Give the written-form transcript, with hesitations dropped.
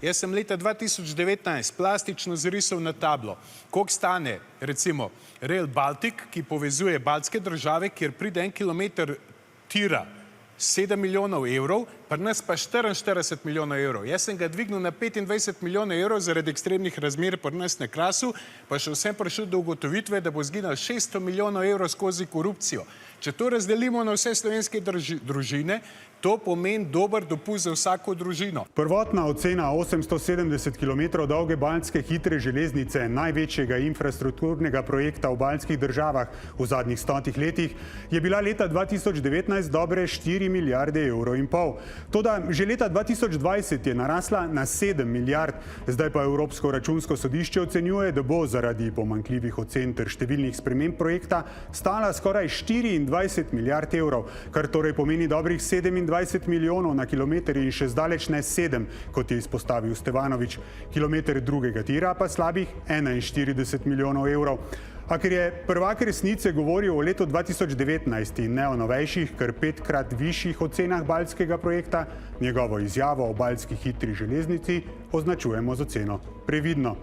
Jaz sem leta 2019 plastično zarisal na tablo, koliko stane recimo Rail Baltic, ki povezuje baltske države, kjer pride 1 kilometer tira 7 milijonov evrov, pri nas pa 44 milijonov evrov. Jaz sem ga dvignil na 25 milijonov evrov zaradi ekstremnih razmer pri nas na Krasu, pa še vsem prišel do ugotovitve, da bo zginilo 600 milijonov evrov skozi korupcijo. Če to razdelimo na vse slovenske družine, to pomeni dober dopust za vsako družino. Prvotna ocena 870 km dolge baltske hitre železnice, največjega infrastrukturnega projekta v baltskih državah v zadnjih 100 letih, je bila leta 2019 dobre 4 milijarde evrov in pol. Toda že leta 2020 je narasla na 7 milijard, zdaj pa Evropsko računsko sodišče ocenjuje, da bo zaradi pomanjkljivih ocen ter številnih sprememb projekta stala skoraj 24 milijard evrov, kar torej pomeni dobrih 27 milijonov na kilometer in še zdaleč ne 7, kot je izpostavil Stevanovič. Kilometer drugega tira pa slabih 41 milijonov evrov. A ker je prvak resnice govoril o letu 2019 in ne o novejših, kar 5-krat višjih ocenah baltskega projekta, njegovo izjavo o baltski hitri železnici označujemo z oceno previdno.